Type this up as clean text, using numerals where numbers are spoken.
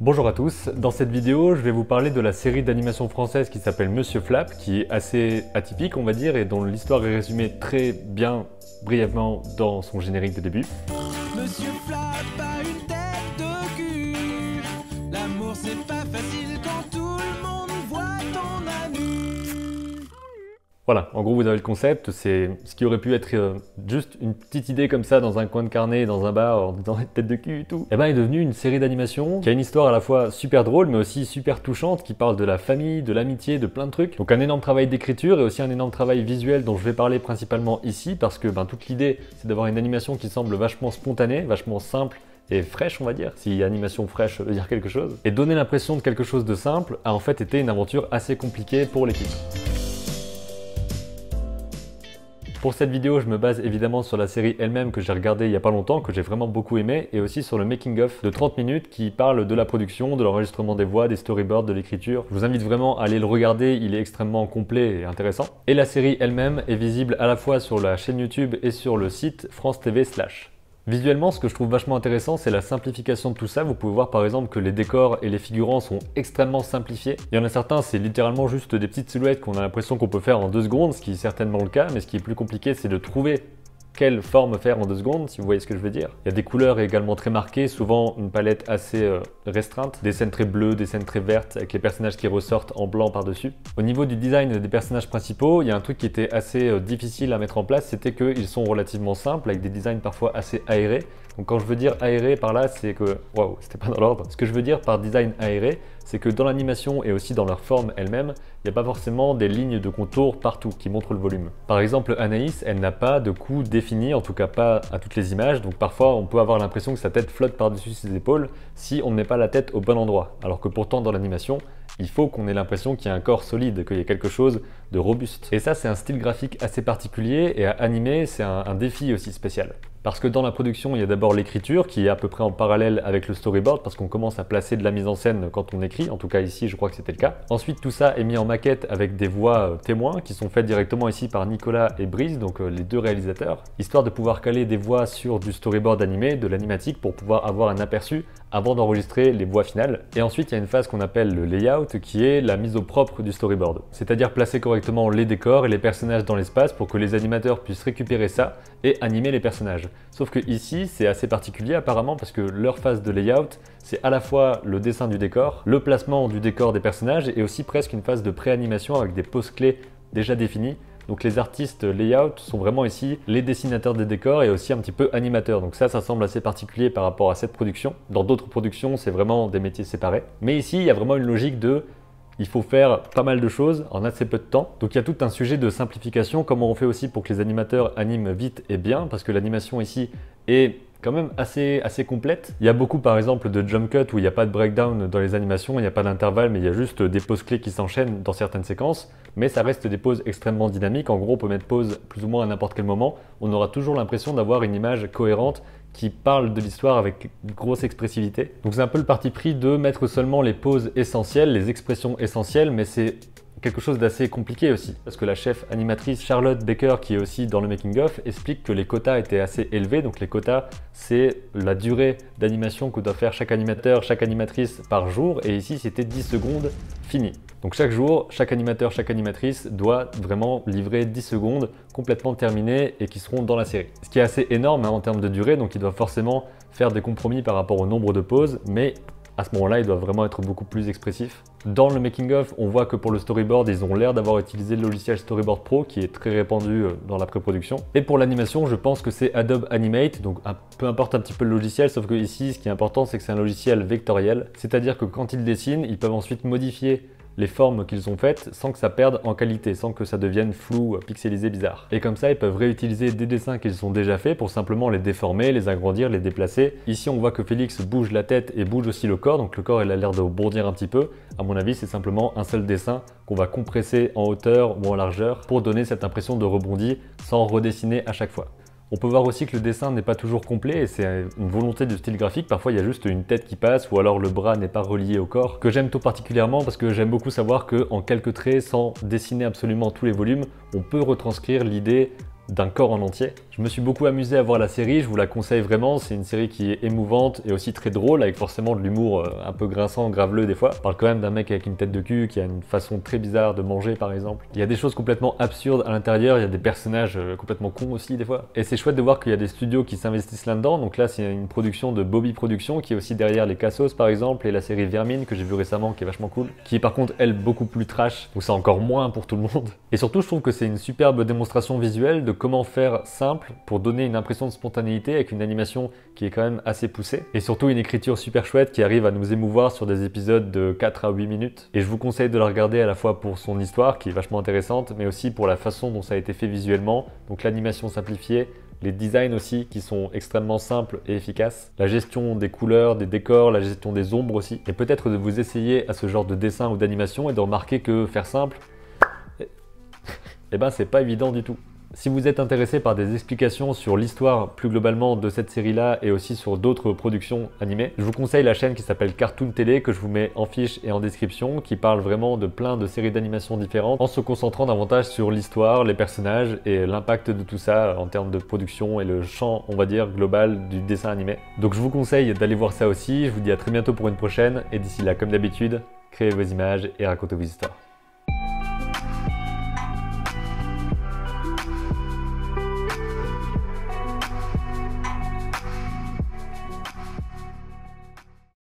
Bonjour à tous, dans cette vidéo je vais vous parler de la série d'animation française qui s'appelle Monsieur Flap, qui est assez atypique on va dire et dont l'histoire est résumée très bien, brièvement dans son générique de début. Monsieur Flap a une tête de cul. L'amour c'est pas facile quand tout le monde voit ton ami. Voilà, en gros vous avez le concept, c'est ce qui aurait pu être juste une petite idée comme ça dans un coin de carnet, dans un bar, en disant tête de cul et tout. Et ben est devenue une série d'animation qui a une histoire à la fois super drôle mais aussi super touchante, qui parle de la famille, de l'amitié, de plein de trucs. Donc un énorme travail d'écriture et aussi un énorme travail visuel dont je vais parler principalement ici parce que toute l'idée c'est d'avoir une animation qui semble vachement spontanée, vachement simple et fraîche on va dire, si animation fraîche veut dire quelque chose. Et donner l'impression de quelque chose de simple a en fait été une aventure assez compliquée pour l'équipe. Pour cette vidéo, je me base évidemment sur la série elle-même que j'ai regardée il n'y a pas longtemps, que j'ai vraiment beaucoup aimé, et aussi sur le making-of de 30 minutes qui parle de la production, de l'enregistrement des voix, des storyboards, de l'écriture. Je vous invite vraiment à aller le regarder, il est extrêmement complet et intéressant. Et la série elle-même est visible à la fois sur la chaîne YouTube et sur le site France TV/. Visuellement, ce que je trouve vachement intéressant, c'est la simplification de tout ça. Vous pouvez voir par exemple que les décors et les figurants sont extrêmement simplifiés. Il y en a certains, c'est littéralement juste des petites silhouettes qu'on a l'impression qu'on peut faire en 2 secondes, ce qui est certainement le cas, mais ce qui est plus compliqué, c'est de trouver quelle forme faire en 2 secondes, si vous voyez ce que je veux dire. Il y a des couleurs également très marquées, souvent une palette assez restreinte, des scènes très bleues, des scènes très vertes, avec les personnages qui ressortent en blanc par-dessus. Au niveau du design des personnages principaux, il y a un truc qui était assez difficile à mettre en place, c'était qu'ils sont relativement simples, avec des designs parfois assez aérés. Donc quand je veux dire aéré par là, c'est que... Waouh, c'était pas dans l'ordre. Ce que je veux dire par design aéré, c'est que dans l'animation et aussi dans leur forme elle-même, il n'y a pas forcément des lignes de contour partout qui montrent le volume. Par exemple, Anaïs, elle n'a pas de cou défini, en tout cas pas à toutes les images, donc parfois on peut avoir l'impression que sa tête flotte par-dessus ses épaules si on ne met pas la tête au bon endroit, alors que pourtant dans l'animation, il faut qu'on ait l'impression qu'il y a un corps solide, qu'il y ait quelque chose de robuste. Et ça, c'est un style graphique assez particulier, et à animer, c'est un défi aussi spécial. Parce que dans la production, il y a d'abord l'écriture qui est à peu près en parallèle avec le storyboard parce qu'on commence à placer de la mise en scène quand on écrit, en tout cas ici je crois que c'était le cas. Ensuite tout ça est mis en maquette avec des voix témoins qui sont faites directement ici par Nicolas et Brice, donc les 2 réalisateurs, histoire de pouvoir caler des voix sur du storyboard animé, de l'animatique pour pouvoir avoir un aperçu avant d'enregistrer les voix finales. Et ensuite il y a une phase qu'on appelle le layout qui est la mise au propre du storyboard, c'est-à-dire placer correctement les décors et les personnages dans l'espace pour que les animateurs puissent récupérer ça et animer les personnages. Sauf que ici, c'est assez particulier apparemment parce que leur phase de layout, c'est à la fois le dessin du décor, le placement du décor des personnages et aussi presque une phase de pré-animation avec des poses clés déjà définies. Donc les artistes layout sont vraiment ici les dessinateurs des décors et aussi un petit peu animateurs. Donc ça semble assez particulier par rapport à cette production. Dans d'autres productions, c'est vraiment des métiers séparés. Mais ici, il y a vraiment une logique de... Il faut faire pas mal de choses en assez peu de temps. Donc il y a tout un sujet de simplification, comment on fait aussi pour que les animateurs animent vite et bien, parce que l'animation ici est quand même assez complète. Il y a beaucoup par exemple de jump cut où il n'y a pas de breakdown dans les animations, il n'y a pas d'intervalle, mais il y a juste des pauses clés qui s'enchaînent dans certaines séquences, mais ça reste des pauses extrêmement dynamiques. En gros, on peut mettre pause plus ou moins à n'importe quel moment. On aura toujours l'impression d'avoir une image cohérente qui parle de l'histoire avec une grosse expressivité. Donc c'est un peu le parti pris de mettre seulement les pauses essentielles, les expressions essentielles, mais c'est quelque chose d'assez compliqué aussi, parce que la chef animatrice Charlotte Baker, qui est aussi dans le making-of, explique que les quotas étaient assez élevés. Donc les quotas, c'est la durée d'animation que doit faire chaque animateur, chaque animatrice par jour, et ici c'était 10 secondes fini. Donc chaque jour, chaque animateur, chaque animatrice doit vraiment livrer 10 secondes complètement terminées et qui seront dans la série. Ce qui est assez énorme en termes de durée, donc ils doivent forcément faire des compromis par rapport au nombre de pauses, mais à ce moment-là, ils doivent vraiment être beaucoup plus expressifs. Dans le making-of, on voit que pour le storyboard, ils ont l'air d'avoir utilisé le logiciel Storyboard Pro qui est très répandu dans la pré-production. Et pour l'animation, je pense que c'est Adobe Animate, donc peu importe un petit peu le logiciel, sauf que ici, ce qui est important, c'est que c'est un logiciel vectoriel, c'est-à-dire que quand ils dessinent, ils peuvent ensuite modifier les formes qu'ils ont faites sans que ça perde en qualité, sans que ça devienne flou, pixelisé, bizarre. Et comme ça, ils peuvent réutiliser des dessins qu'ils ont déjà faits pour simplement les déformer, les agrandir, les déplacer. Ici, on voit que Félix bouge la tête et bouge aussi le corps, donc le corps il a l'air de bondir un petit peu. À mon avis, c'est simplement un seul dessin qu'on va compresser en hauteur ou en largeur pour donner cette impression de rebondi sans redessiner à chaque fois. On peut voir aussi que le dessin n'est pas toujours complet et c'est une volonté de style graphique. Parfois, il y a juste une tête qui passe ou alors le bras n'est pas relié au corps, que j'aime tout particulièrement parce que j'aime beaucoup savoir qu'en quelques traits, sans dessiner absolument tous les volumes, on peut retranscrire l'idée d'un corps en entier. Je me suis beaucoup amusé à voir la série, je vous la conseille vraiment, c'est une série qui est émouvante et aussi très drôle, avec forcément de l'humour un peu grinçant, graveleux des fois. On parle quand même d'un mec avec une tête de cul qui a une façon très bizarre de manger par exemple. Il y a des choses complètement absurdes à l'intérieur, il y a des personnages complètement cons aussi des fois. Et c'est chouette de voir qu'il y a des studios qui s'investissent là-dedans, donc là c'est une production de Bobby Productions qui est aussi derrière les Cassos par exemple et la série Vermine que j'ai vu récemment qui est vachement cool, qui est par contre elle beaucoup plus trash, donc c'est encore moins pour tout le monde. Et surtout je trouve que c'est une superbe démonstration visuelle de comment faire simple pour donner une impression de spontanéité avec une animation qui est quand même assez poussée et surtout une écriture super chouette qui arrive à nous émouvoir sur des épisodes de 4 à 8 minutes. Et je vous conseille de la regarder à la fois pour son histoire qui est vachement intéressante mais aussi pour la façon dont ça a été fait visuellement, donc l'animation simplifiée, les designs aussi qui sont extrêmement simples et efficaces, la gestion des couleurs, des décors, la gestion des ombres aussi, et peut-être de vous essayer à ce genre de dessin ou d'animation et de remarquer que faire simple, eh ben c'est pas évident du tout. Si vous êtes intéressé par des explications sur l'histoire plus globalement de cette série-là et aussi sur d'autres productions animées, je vous conseille la chaîne qui s'appelle Cartoon Télé que je vous mets en fiche et en description, qui parle vraiment de plein de séries d'animation différentes en se concentrant davantage sur l'histoire, les personnages et l'impact de tout ça en termes de production et le champ, on va dire, global du dessin animé. Donc je vous conseille d'aller voir ça aussi, je vous dis à très bientôt pour une prochaine et d'ici là, comme d'habitude, créez vos images et racontez vos histoires.